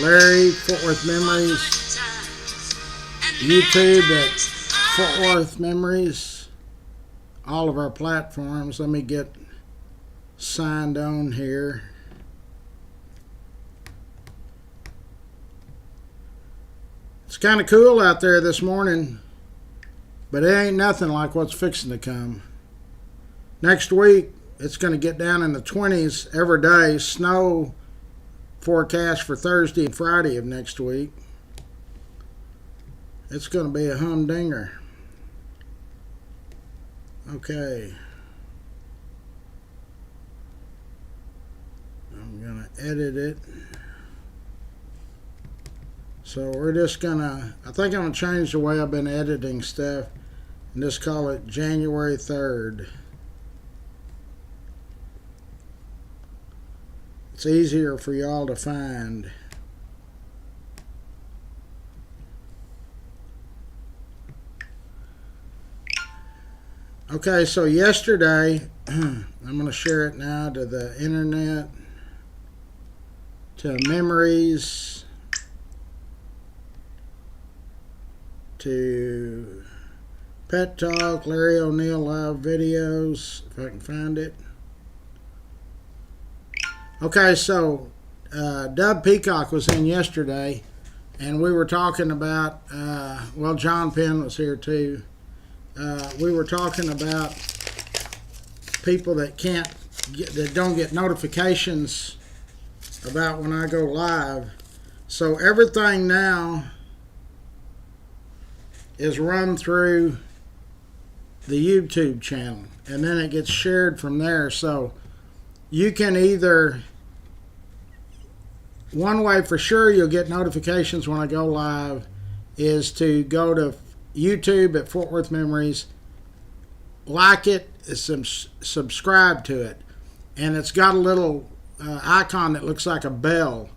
Larry, Fort Worth Memories, YouTube at Fort Worth Memories, all of our platforms. Let me get signed on here. It's kind of cool out there this morning, but it ain't nothing like what's fixing to come. Next week, it's going to get down in the 20s every day. Snow forecast for Thursday and Friday of next week. It's going to be a humdinger. Okay. I'm going to edit it. So we're just going to, I think I'm going to change the way I've been editing stuff and just call it January 3rd. It's easier for y'all to find. Okay, so yesterday, I'm going to share it now to the internet, to memories, to Pet Talk, Larry O'Neill live videos, if I can find it. Okay, so Dub Peacock was in yesterday, and we were talking about, well, John Penn was here too. We were talking about people that that don't get notifications about when I go live. So everything now is run through the YouTube channel, and then it gets shared from there. So you can either, one way for sure you'll get notifications when I go live is to go to YouTube at Fort Worth Memories, like it, subscribe to it, and it's got a little icon that looks like a bell.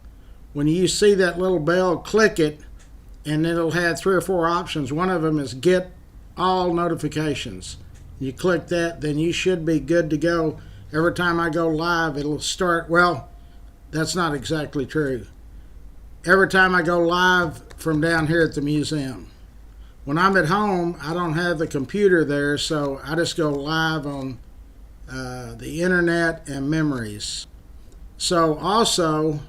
When you see that little bell, click it, and it'll have 3 or 4 options. One of them is get all notifications. You click that, then you should be good to go. Every time I go live, it'll start, well, that's not exactly true. Every time I go live from down here at the museum. When I'm at home, I don't have the computer there, so I just go live on the internet and memories. So also,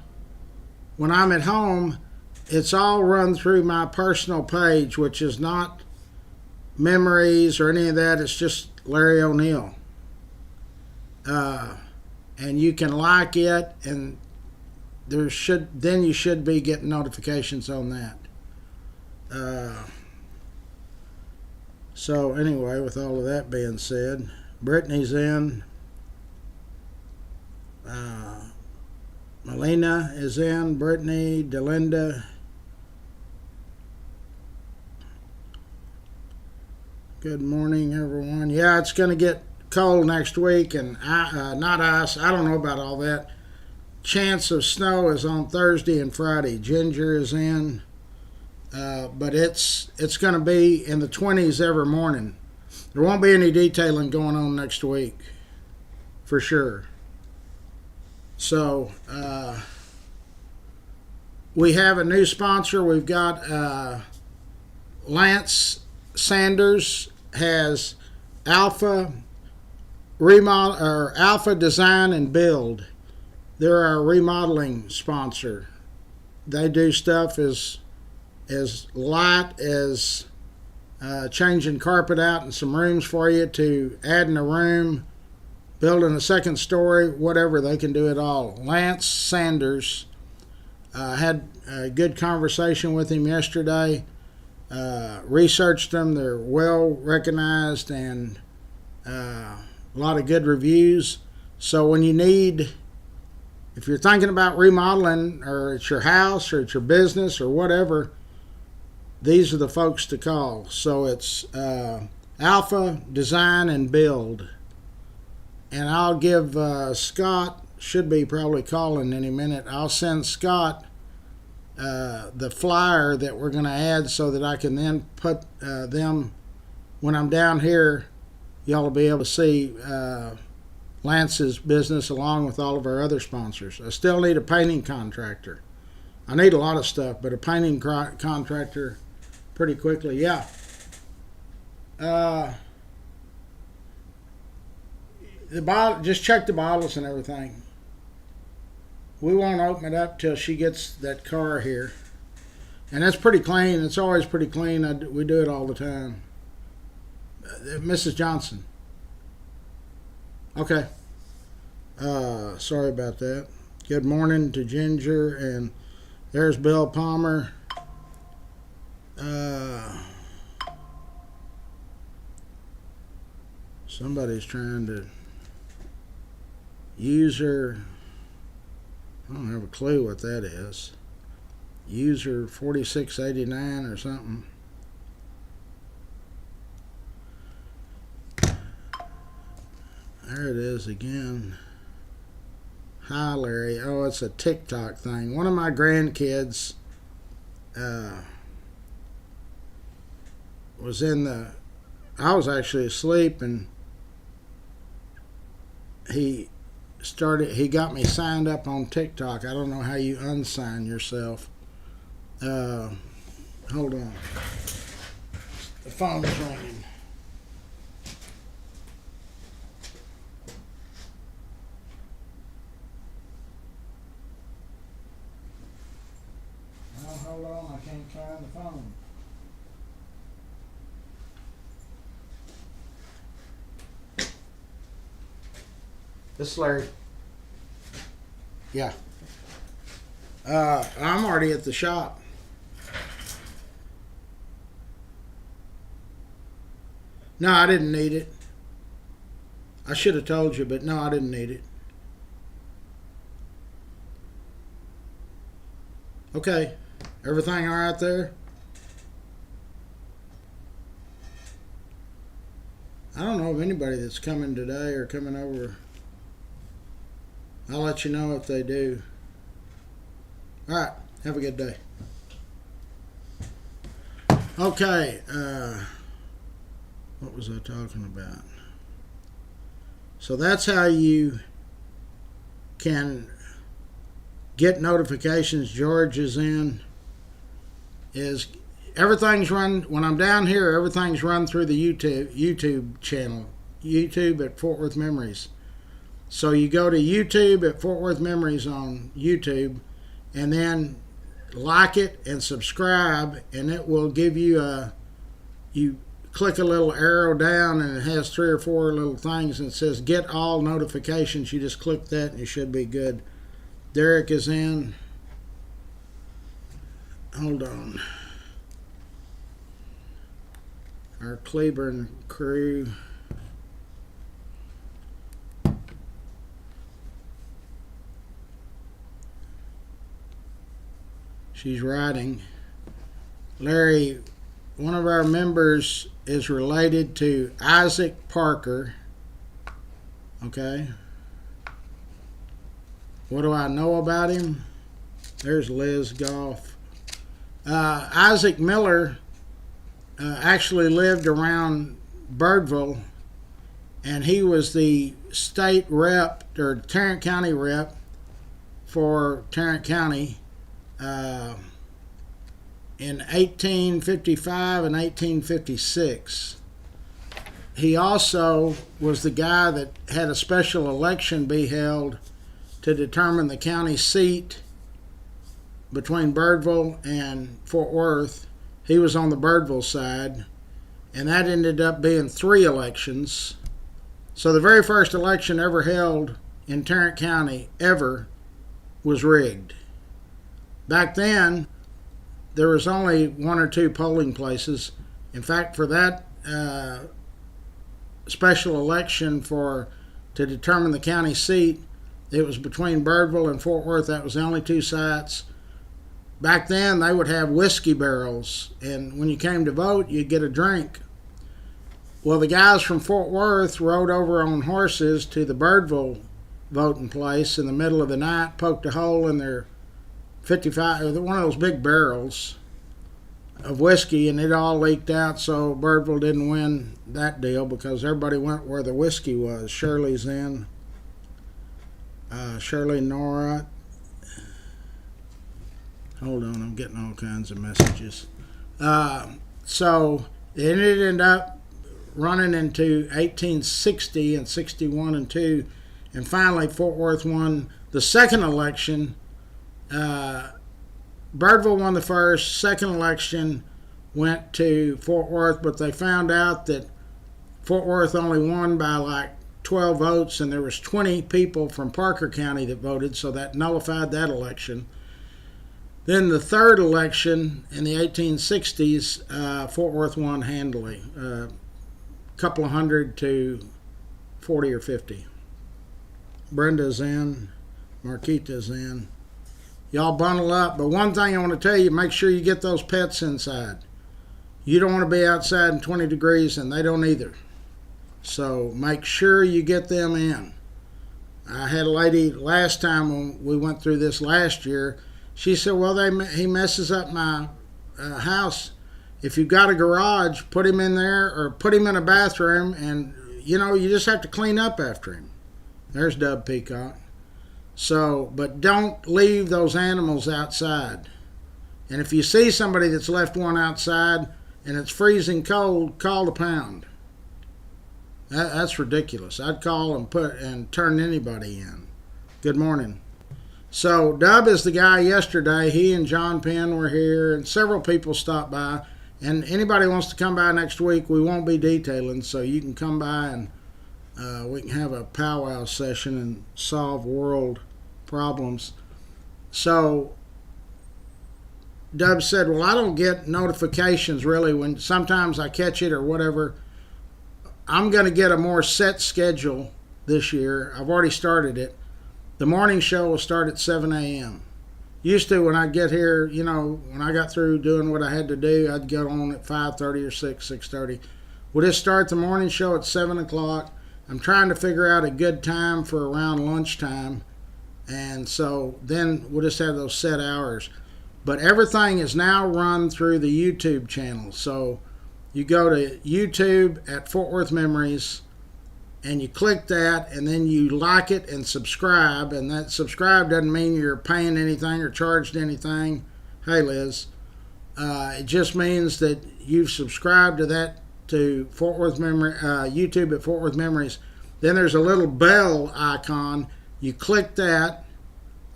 when I'm at home, it's all run through my personal page, which is not memories or any of that. It's just Larry O'Neill. And you can like it, and then you should be getting notifications on that. So anyway, with all of that being said, Brittany's in. Melina is in. Brittany, Delinda. Good morning, everyone. Yeah, it's going to get cold next week, and not ice. I don't know about all that. Chance of snow is on Thursday and Friday. Ginger is in. But it's going to be in the 20s every morning. There won't be any detailing going on next week, for sure. So we have a new sponsor. We've got Lance Sanders has Alpha Design and Build. They're our remodeling sponsor. They do stuff as light as changing carpet out in some rooms for you, to adding a room, building a second story, whatever. They can do it all. Lance Sanders, had a good conversation with him yesterday, researched them. They're well recognized and a lot of good reviews. So when you need, if you're thinking about remodeling, or it's your house or it's your business or whatever, these are the folks to call. So it's Alpha Design and Build. And I'll give Scott, should be probably calling any minute, I'll send Scott the flyer that we're going to add, so that I can then put them, when I'm down here, y'all will be able to see Lance's business along with all of our other sponsors. I still need a painting contractor. I need a lot of stuff, but a painting contractor pretty quickly. Yeah. The bottle, just check the bottles and everything. We won't open it up till she gets that car here, and that's pretty clean. It's always pretty clean. We do it all the time. Mrs. Johnson. Okay. Sorry about that. Good morning to Ginger, and there's Bill Palmer. Somebody's trying to user. I don't have a clue what that is. User 4689 or something. There it is again. Hi, Larry. Oh, it's a TikTok thing. One of my grandkids was in the. I was actually asleep, and he got me signed up on TikTok. I don't know how you unsign yourself. Hold on. The phone's ringing. Oh, hold on. I can't find the phone. This is Larry. Yeah. I'm already at the shop. No, I didn't need it. I should have told you, but no, I didn't need it. Okay. Everything all right there? I don't know of anybody that's coming today or coming over. I'll let you know if they do. All right. Have a good day. Okay. What was I talking about? So that's how you can get notifications. George is in. Is everything's run when I'm down here? Everything's run through the YouTube channel. YouTube at Fort Worth Memories. So you go to YouTube at Fort Worth Memories on YouTube, and then like it and subscribe, and it will give you you click a little arrow down, and it has 3 or 4 little things, and it says get all notifications. You just click that, and you should be good. Derek is in. Hold on. Our Cleburne crew. She's writing. Larry, one of our members is related to Isaac Parker. Okay. What do I know about him? There's Liz Goff. Isaac Miller actually lived around Birdville, and he was the state rep, or Tarrant County rep, for Tarrant County in 1855 and 1856. He also was the guy that had a special election be held to determine the county seat between Birdville and Fort Worth. He was on the Birdville side, and that ended up being 3 elections. So the very first election ever held in Tarrant County ever was rigged. Back then, there was only 1 or 2 polling places. In fact, for that special election to determine the county seat, it was between Birdville and Fort Worth. That was the only 2 sites. Back then, they would have whiskey barrels, and when you came to vote, you'd get a drink. Well, the guys from Fort Worth rode over on horses to the Birdville voting place in the middle of the night, poked a hole in their 55, one of those big barrels of whiskey, and it all leaked out, so Birdville didn't win that deal because everybody went where the whiskey was. Shirley's in. Shirley Nora. Hold on, I'm getting all kinds of messages. So it ended up running into 1860 and 61 and 2, and finally Fort Worth won the second election. Birdville won the first. Second election went to Fort Worth, but they found out that Fort Worth only won by like 12 votes, and there was 20 people from Parker County that voted, so that nullified that election. Then the third election in the 1860s, Fort Worth won handily, a couple of hundred to 40 or 50. Brenda's in, Marquita's in. Y'all bundle up, but one thing I want to tell you, make sure you get those pets inside. You don't want to be outside in 20 degrees, and they don't either. So make sure you get them in. I had a lady last time when we went through this last year. She said, well, he messes up my house. If you've got a garage, put him in there or put him in a bathroom, and, you just have to clean up after him. There's Dub Peacock. So, but don't leave those animals outside. And if you see somebody that's left one outside and it's freezing cold, call the pound. That's ridiculous. I'd call and turn anybody in. Good morning. So Dub is the guy yesterday. He and John Penn were here, and several people stopped by. And anybody wants to come by next week, we won't be detailing, so you can come by and we can have a powwow session and solve world problems. So Dub said, well, I don't get notifications really when sometimes I catch it or whatever. I'm going to get a more set schedule this year. I've already started it. The morning show will start at 7 a.m. Used to, when I'd get here, when I got through doing what I had to do, I'd get on at 5:30 or 6:30. We'll just start the morning show at 7 o'clock. I'm trying to figure out a good time for around lunchtime. And so then we'll just have those set hours. But everything is now run through the YouTube channel. So you go to YouTube at Fort Worth Memories, and you click that, and then you like it and subscribe. And that subscribe doesn't mean you're paying anything or charged anything. Hey, Liz. It just means that you've subscribed to that, to Fort Worth Memory, YouTube at Fort Worth Memories. Then there's a little bell icon. You click that,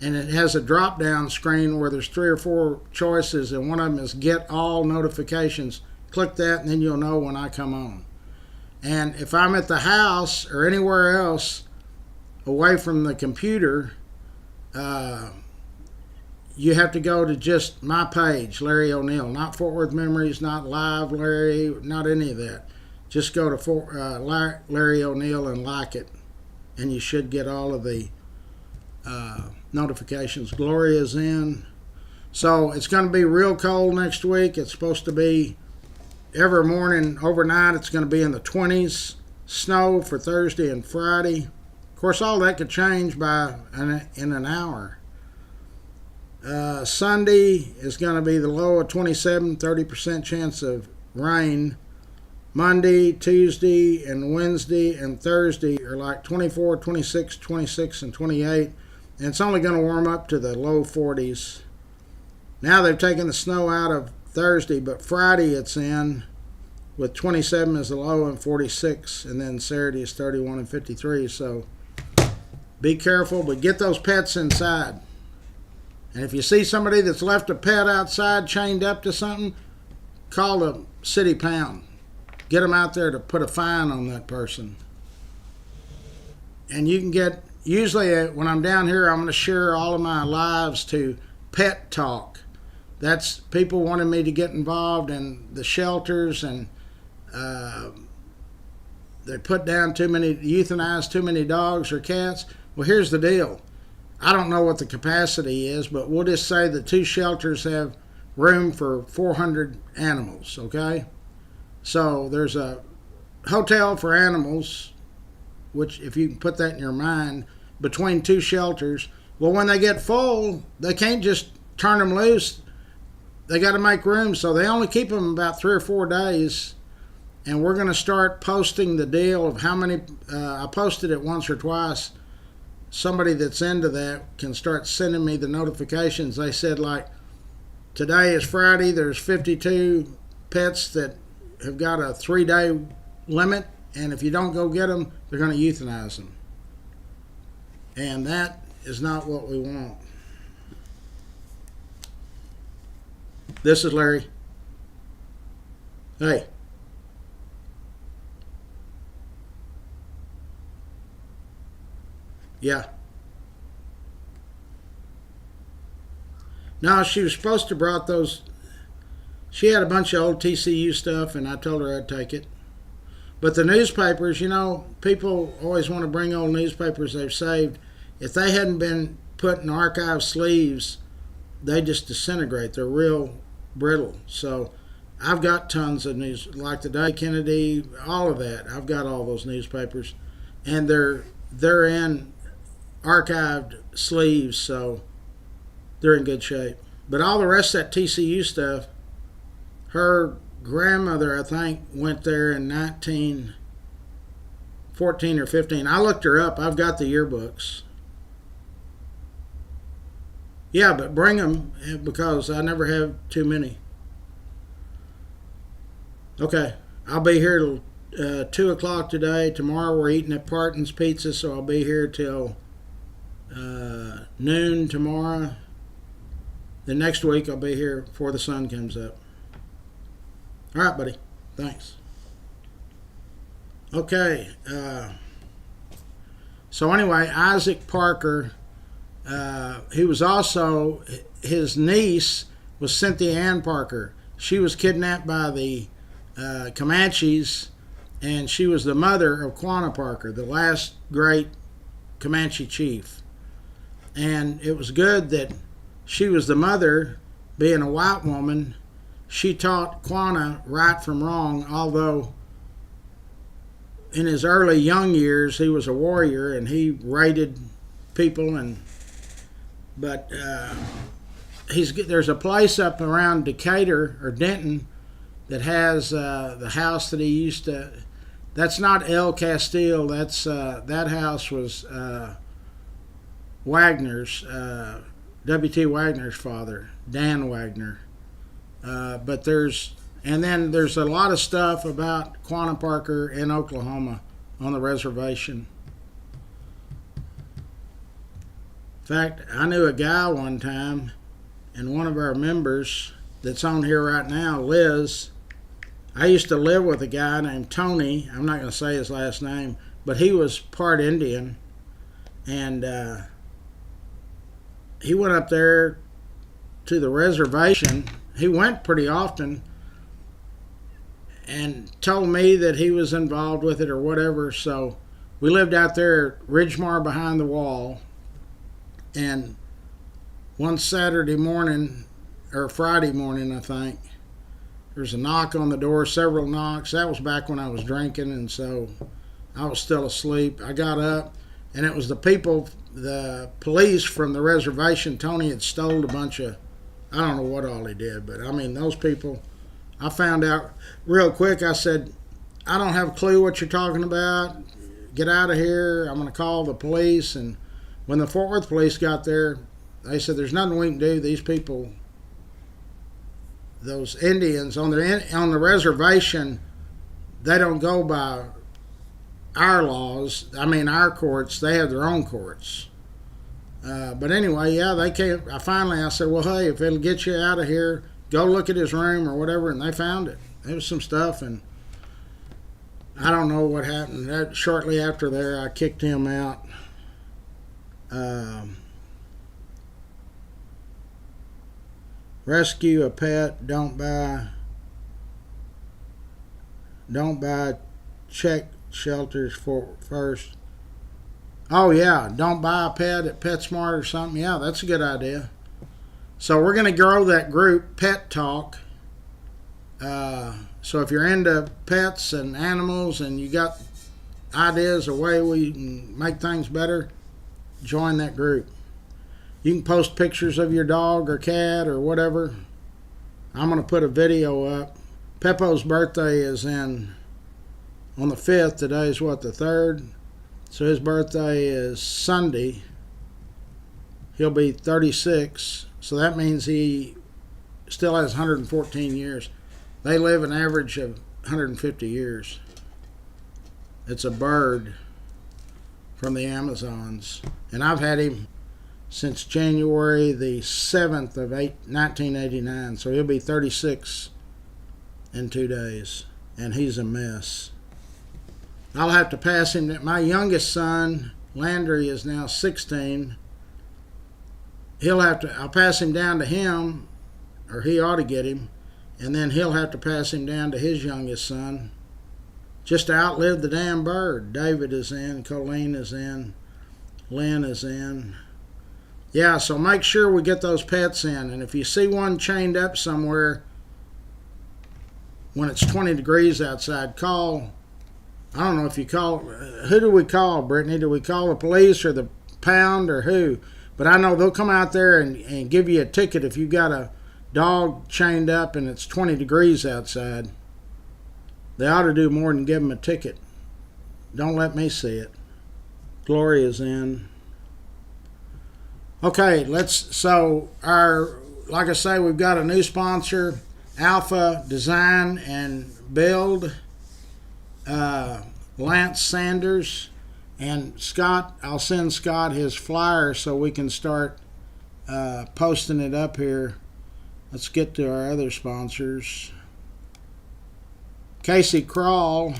and it has a drop-down screen where there's 3 or 4 choices, and one of them is Get All Notifications. Click that, and then you'll know when I come on. And if I'm at the house or anywhere else away from the computer, you have to go to just my page, Larry O'Neill. Not Fort Worth Memories, not Live Larry, not any of that. Just go to Larry O'Neill and like it, and you should get all of the notifications. Gloria's in. So it's going to be real cold next week. It's supposed to be every morning, overnight, it's going to be in the 20s. Snow for Thursday and Friday. Of course, all that could change in an hour. Sunday is going to be the low of 27, 30% chance of rain. Monday, Tuesday, and Wednesday and Thursday are like 24, 26, 26, and 28. And it's only going to warm up to the low 40s. Now they've taken the snow out of Thursday, but Friday it's in with 27 as the low and 46, and then Saturday is 31 and 53. So be careful, but get those pets inside. And if you see somebody that's left a pet outside chained up to something, call the city pound. Get them out there to put a fine on that person. And you can get, usually when I'm down here, I'm going to share all of my lives to Pet Talk. That's people wanted me to get involved in the shelters, and they put down euthanize too many dogs or cats. Well, here's the deal. I don't know what the capacity is, but we'll just say the 2 shelters have room for 400 animals, okay? So there's a hotel for animals, which if you can put that in your mind, between 2 shelters. Well, when they get full, they can't just turn them loose. They got to make room, so they only keep them about 3 or 4 days. And we're going to start posting the deal of how many. I posted it once or twice. Somebody that's into that can start sending me the notifications. They said, like, today is Friday. There's 52 pets that have got a 3-day limit, and if you don't go get them, they're going to euthanize them. And that is not what we want. This is Larry. Hey. Yeah. No, she was supposed to brought those. She had a bunch of old TCU stuff, and I told her I'd take it. But the newspapers, you know, people always want to bring old newspapers they've saved. If they hadn't been put in archive sleeves, they just disintegrate. They're real brittle. So I've got tons of news, like the Day Kennedy, all of that. I've got all those newspapers, and they're in archived sleeves, so they're in good shape. But all the rest of that TCU stuff, her grandmother, I think, went there in 1914 or 15. I looked her up. I've got the yearbooks. Yeah, but bring them because I never have too many. Okay, I'll be here till 2 o'clock today. Tomorrow we're eating at Parton's Pizza, so I'll be here till noon tomorrow. The next week I'll be here before the sun comes up. All right, buddy. Thanks. Okay. So anyway, Isaac Parker, he was also, his niece was Cynthia Ann Parker. She was kidnapped by the Comanches, and she was the mother of Quanah Parker, the last great Comanche chief. And it was good that she was the mother, being a white woman. She taught Quanah right from wrong, although in his early young years he was a warrior and he raided people. But there's a place up around Decatur or Denton that has the house that he used to. That's not El Castile. That's that house was Wagner's, W.T. Wagner's father, Dan Wagner. But there's a lot of stuff about Quanah Parker in Oklahoma on the reservation. In fact, I knew a guy one time, and one of our members that's on here right now, Liz. I used to live with a guy named Tony. I'm not going to say his last name, but he was part Indian, and he went up there to the reservation. He went pretty often and told me that he was involved with it or whatever. So we lived out there at Ridgemar behind the wall. And one Saturday morning, or Friday morning, I think, there was a knock on the door, several knocks. That was back when I was drinking, and so I was still asleep. I got up, and it was the police from the reservation. Tony had stole a bunch of, I don't know what all he did, but I mean, those people, I found out real quick. I said, I don't have a clue what you're talking about. Get out of here. I'm going to call the police. And when the Fort Worth police got there, they said, there's nothing we can do. These people, those Indians on the reservation, they don't go by our laws. I mean, our courts. They have their own courts. But anyway, yeah, they came. I said, well, hey, if it'll get you out of here, go look at his room or whatever. And they found it. There was some stuff, and I don't know what happened. Shortly after there, I kicked him out. Rescue a pet. Don't buy check shelters first. Oh yeah, don't buy a pet at PetSmart or something. Yeah, that's a good idea. So we're going to grow that group, Pet Talk. So if you're into pets and animals and you got ideas of way we can make things better, join that group. You can post pictures of your dog or cat or whatever. I'm going to put a video up. Peppo's birthday is on the 5th. Today is what, the 3rd? So his birthday is Sunday. He'll be 36. So that means he still has 114 years. They live an average of 150 years. It's a bird from the Amazons. And I've had him since January the 7th of 1989. So he'll be 36 in 2 days. And he's a mess. I'll have to pass him. My youngest son, Landry, is now 16. I'll pass him down to him, or he ought to get him, and then he'll have to pass him down to his youngest son, just to outlive the damn bird. David is in, Colleen is in, Lynn is in. Yeah, so make sure we get those pets in, and if you see one chained up somewhere when it's 20 degrees outside, call. I don't know if you call. Who do we call, Brittany? Do we call the police or the pound or who? But I know they'll come out there and give you a ticket if you've got a dog chained up and it's 20 degrees outside. They ought to do more than give them a ticket. Don't let me see it. Gloria's in. Okay, like I say, we've got a new sponsor, Alpha Design and Build, Lance Sanders. And Scott, I'll send Scott his flyer so we can start posting it up here. Let's get to our other sponsors. Casey Crawl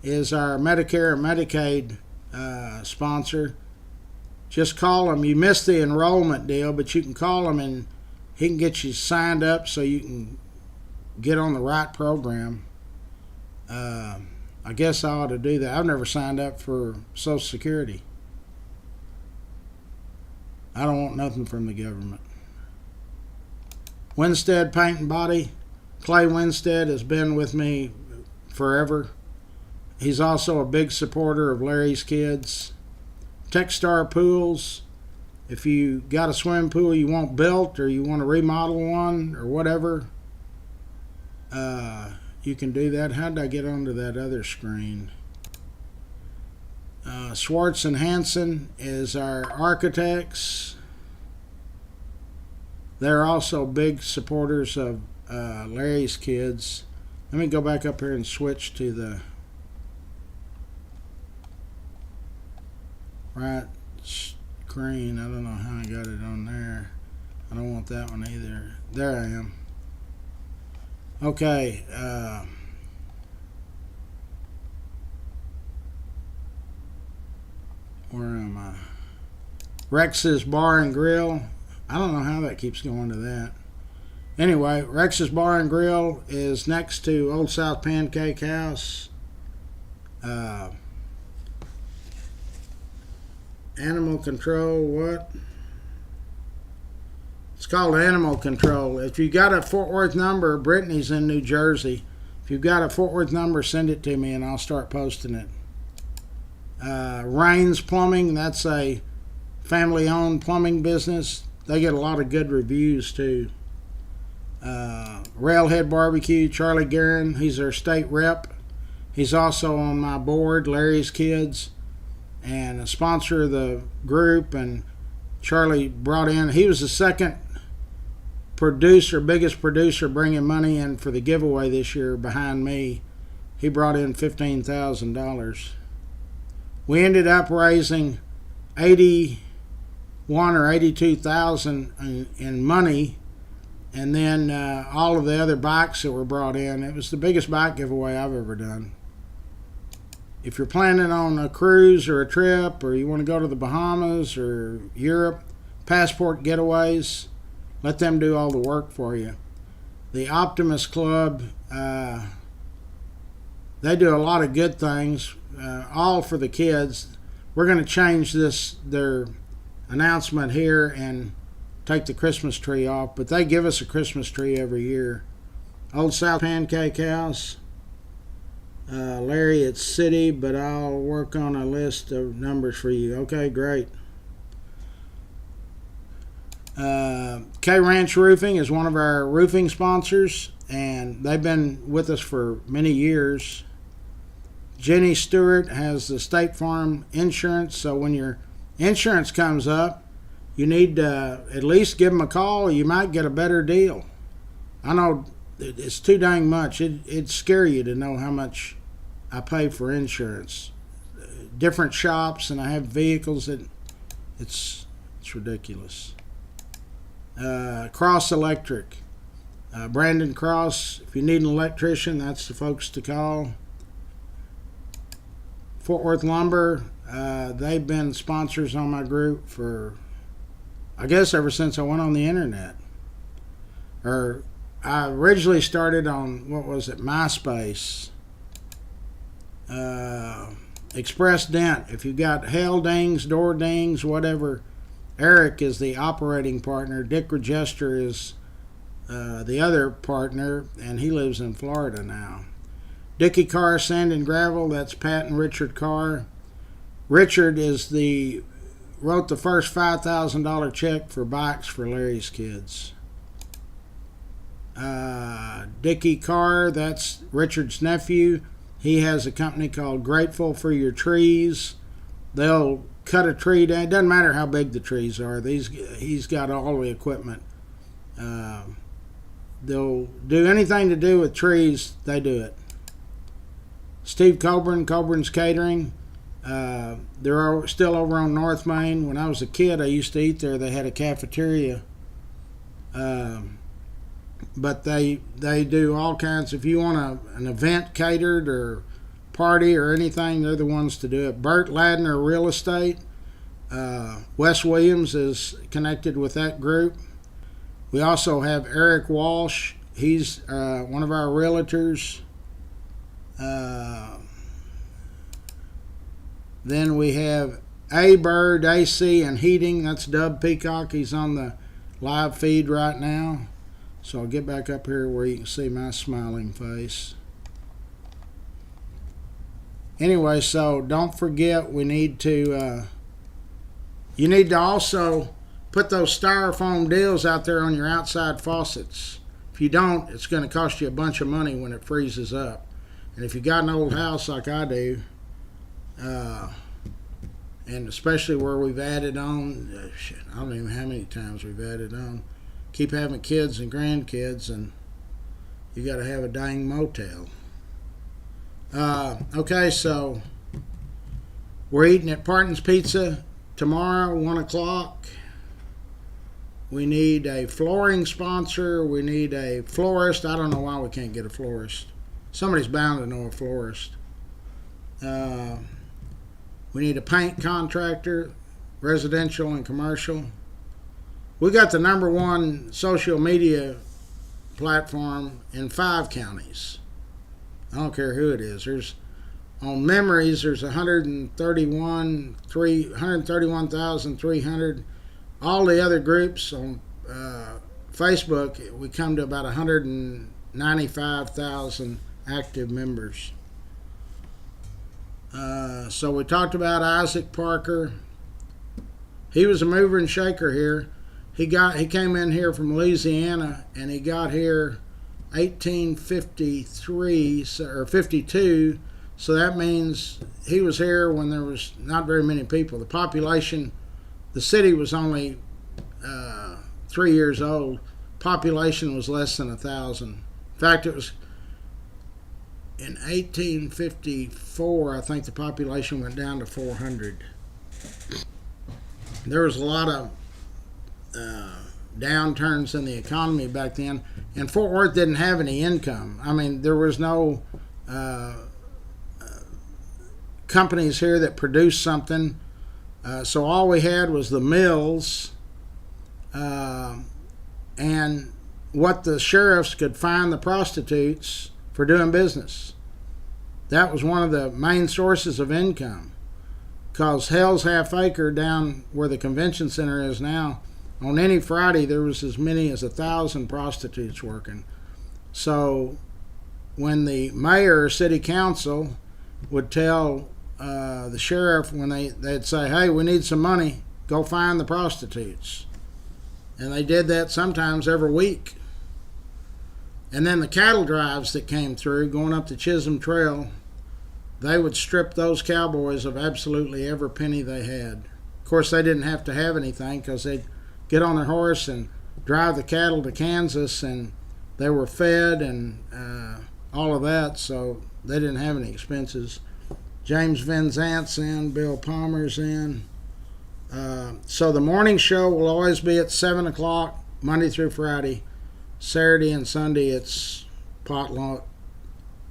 is our Medicare and Medicaid sponsor. Just call him. You missed the enrollment deal, but you can call him and he can get you signed up so you can get on the right program. I guess I ought to do that. I've never signed up for Social Security. I don't want nothing from the government. Winstead Paint and Body. Clay Winstead has been with me forever. He's also a big supporter of Larry's Kids. Techstar Pools. If you got a swimming pool you want built or you want to remodel one or whatever, you can do that. How did I get onto that other screen? Schwartz and Hanson is our architects. They're also big supporters of Larry's Kids. Let me go back up here and switch to the right screen. I don't know how I got it on there. I don't want that one either. There I am. Okay. Where am I? Rex's Bar and Grill. I don't know how that keeps going to that. Anyway, Rex's Bar and Grill is next to Old South Pancake House. Animal Control, what? It's called Animal Control. If you got a Fort Worth number, Brittany's in New Jersey. If you've got a Fort Worth number, send it to me and I'll start posting it. Rains Plumbing, that's a family-owned plumbing business. They get a lot of good reviews too. Railhead Barbecue, Charlie Guerin, he's their state rep. He's also on my board, Larry's Kids, and a sponsor of the group. And Charlie brought in, he was the second biggest producer bringing money in for the giveaway this year behind me. He brought in $15,000. We ended up raising 81 or 82,000 in money, and then all of the other bikes that were brought in. It was the biggest bike giveaway I've ever done. If you're planning on a cruise or a trip, or you want to go to the Bahamas or Europe, Passport Getaways, let them do all the work for you. The Optimus Club, they do a lot of good things, all for the kids. We're going to change their announcement here and take the Christmas tree off, but they give us a Christmas tree every year. Old South Pancake House. Larry, it's city, but I'll work on a list of numbers for you. Okay, great. K Ranch Roofing is one of our roofing sponsors, and they've been with us for many years. Jenny Stewart has the State Farm insurance, so when your insurance comes up, you need to at least give them a call. You might get a better deal. I know it's too dang much. It'd scare you to know how much I pay for insurance. Different shops, and I have vehicles that it's ridiculous. Cross Electric. Brandon Cross, if you need an electrician, that's the folks to call. Fort Worth Lumber, they've been sponsors on my group for, I guess, ever since I went on the internet. Or I originally started on, what was it, MySpace. Express Dent, if you got hail dings, door dings, whatever, Eric is the operating partner. Dick Regester is the other partner, and he lives in Florida now. Dickie Carr Sand and Gravel, that's Pat and Richard Carr. Richard wrote the first $5,000 check for bikes for Larry's kids. Dickie Carr, that's Richard's nephew. He has a company called Grateful for Your Trees. They'll cut a tree down. It doesn't matter how big the trees are. He's got all the equipment. They'll do anything to do with trees, they do it. Steve Coburn, Coburn's Catering. They're still over on North Main. When I was a kid, I used to eat there. They had a cafeteria. But they do all kinds. If you want an event catered or party or anything, they're the ones to do it. Burt Ladner Real Estate. Wes Williams is connected with that group. We also have Eric Walsh. He's one of our realtors. Then we have A Bird AC and Heating. That's Dub Peacock. He's on the live feed right now. So I'll get back up here where you can see my smiling face. Anyway, so don't forget, you need to also put those styrofoam deals out there on your outside faucets. If you don't, it's going to cost you a bunch of money when it freezes up. And if you got an old house like I do, and especially where we've added on, I don't even know how many times we've added on. Keep having kids and grandkids, and you got to have a dang motel. Okay, so we're eating at Parton's Pizza tomorrow, 1 o'clock. We need a flooring sponsor. We need a florist. I don't know why we can't get a florist. Somebody's bound to know a florist. We need a paint contractor, residential and commercial. We got the #1 social media platform in 5 counties. I don't care who it is. On Memories, there's 131,300. All the other groups on Facebook, we come to about 195,000 active members. So we talked about Isaac Parker. He was a mover and shaker here. He came in here from Louisiana, and he got here 1853 or 52. So that means he was here when there was not very many people. The population, the city was only 3 years old. Population was less than 1,000. In fact, it was in 1854, I think the population went down to 400. There was a lot of downturns in the economy back then, and Fort Worth didn't have any income. I mean, there was no companies here that produced something, so all we had was the mills and what the sheriffs could fine the prostitutes for doing business. That was one of the main sources of income, because Hell's Half Acre down where the convention center is now, on any Friday there was as many as 1,000 prostitutes working. So when the mayor or city council would tell the sheriff, when they'd say, hey, we need some money, go find the prostitutes. And they did that sometimes every week. And then the cattle drives that came through going up the Chisholm Trail, they would strip those cowboys of absolutely every penny they had. Of course, they didn't have to have anything because they'd get on their horse and drive the cattle to Kansas, and they were fed and all of that, so they didn't have any expenses. James Van Zant's in, Bill Palmer's in. So the morning show will always be at 7 o'clock, Monday through Friday. Saturday and Sunday it's potluck,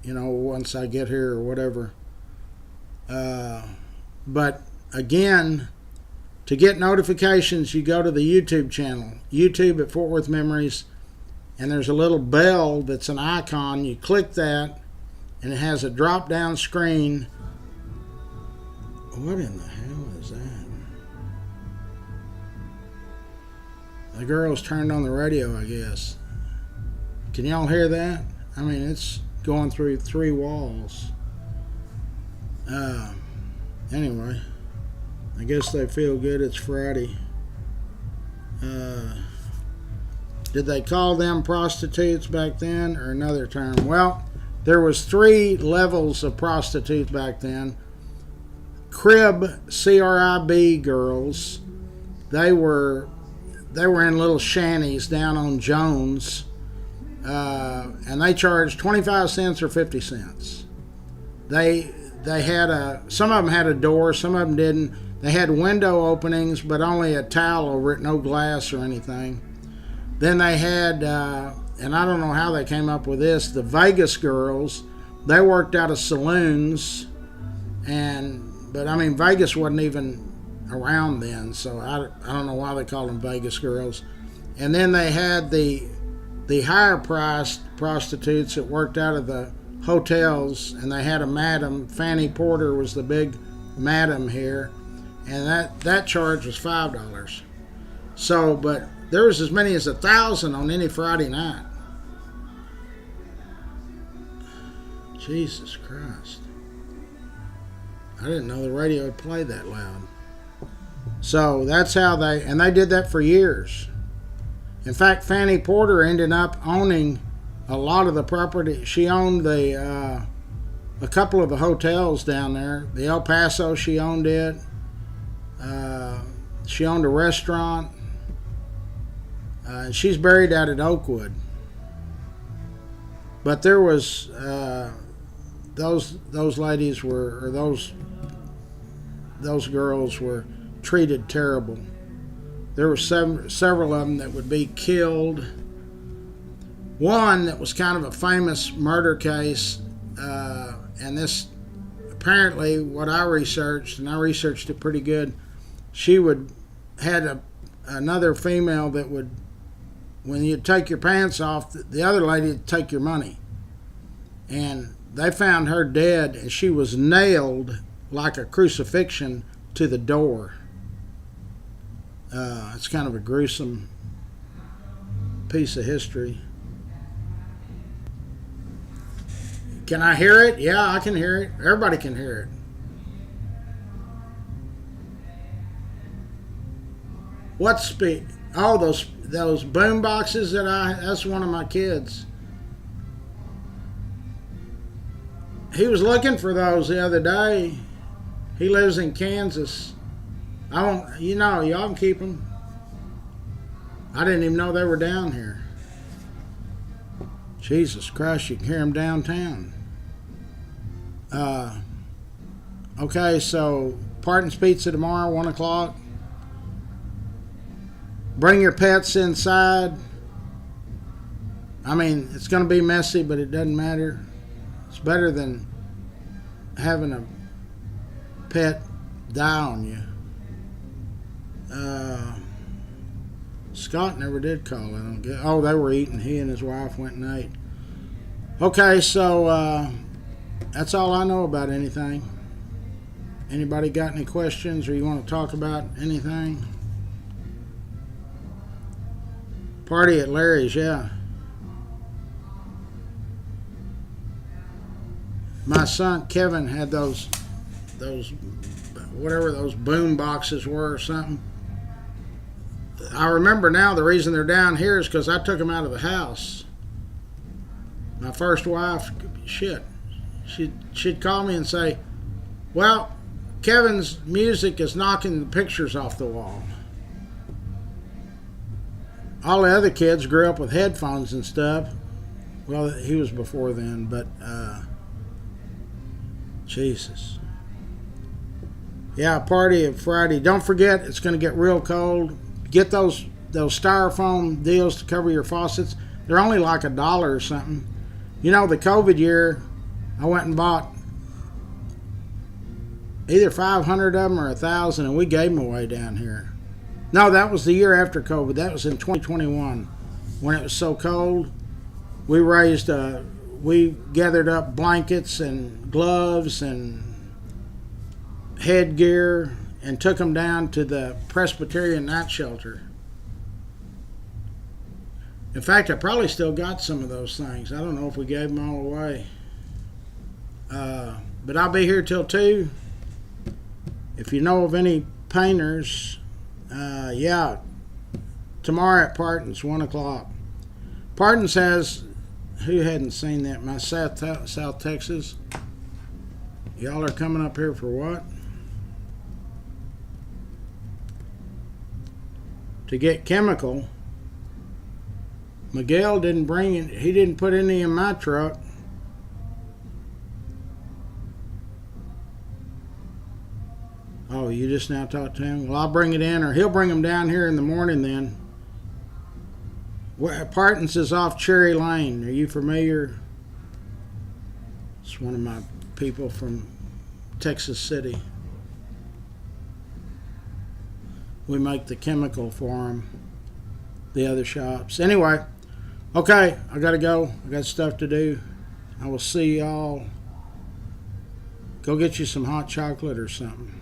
once I get here or whatever. But again, to get notifications, you go to the YouTube channel, YouTube at Fort Worth Memories, and there's a little bell that's an icon. You click that, and it has a drop-down screen. What in the hell is that? The girl's turned on the radio, I guess. Can y'all hear that? I mean, it's going through 3 walls. Anyway, I guess they feel good it's Friday. Did they call them prostitutes back then, or another term? Well, there was 3 levels of prostitutes back then. Crib, C-R-I-B girls. They were in little shanties down on Jones, and they charged 25 cents or 50 cents. They had some of them had a door, some of them didn't. They had window openings, but only a towel over it, no glass or anything. Then they had, and I don't know how they came up with this, the Vegas girls. They worked out of saloons, but I mean, Vegas wasn't even around then, so I don't know why they called them Vegas girls. And then they had the higher priced prostitutes that worked out of the hotels, and they had a madam. Fanny Porter was the big madam here, and that charge was $5. So, but there was as many as 1,000 on any Friday night. Jesus Christ. I didn't know the radio would play that loud. So that's how they did that for years. In fact, Fanny Porter ended up owning a lot of the property. She owned a couple of the hotels down there. The El Paso, she owned it. She owned a restaurant. And she's buried out at Oakwood. But there was those ladies were, or those girls were treated terrible. There were several of them that would be killed. One that was kind of a famous murder case, and this apparently what I researched, and I researched it pretty good. She had another female that would, when you take your pants off, the other lady would take your money, and they found her dead, and she was nailed like a crucifixion to the door. It's kind of a gruesome piece of history. Can I hear it? Yeah, I can hear it. Everybody can hear it. What speed? Oh, those boom boxes that's one of my kids. He was looking for those the other day. He lives in Kansas. Y'all can keep them. I didn't even know they were down here. Jesus Christ, you can hear them downtown. Okay, so Parton's Pizza tomorrow, 1 o'clock. Bring your pets inside. I mean, it's going to be messy, but it doesn't matter. It's better than having a pet die on you. Scott never did call. I don't get. Oh, they were eating. He and his wife went and ate. Okay, so that's all I know about anything. Anybody got any questions, or you want to talk about anything? Party at Larry's, yeah. My son Kevin had those whatever those boom boxes were or something. I remember now the reason they're down here is because I took them out of the house. My first wife, she'd call me and say, well, Kevin's music is knocking the pictures off the wall. All the other kids grew up with headphones and stuff. Well, he was before then, but Jesus. Yeah, party of Friday. Don't forget, it's going to get real cold. Get those styrofoam deals to cover your faucets. They're only like $1 or something. You know, the COVID year, I went and bought either 500 of them or 1,000, and we gave them away down here. No, that was the year after COVID. That was in 2021 when it was so cold. We gathered up blankets and gloves and headgear and took them down to the Presbyterian night shelter. In fact, I probably still got some of those things. I don't know if we gave them all away. But I'll be here till 2. If you know of any painters, tomorrow at Parton's, 1 o'clock. Parton's has, who hadn't seen that? My South Texas. Y'all are coming up here for what? To get chemical. Miguel didn't bring it. He didn't put any in my truck. Oh, you just now talked to him? Well, I'll bring it in, or he'll bring them down here in the morning then. Parton's is off Cherry Lane. Are you familiar? It's one of my people from Texas City. We make the chemical for them, the other shops. Anyway, okay, I got to go. I got stuff to do. I will see y'all. Go get you some hot chocolate or something.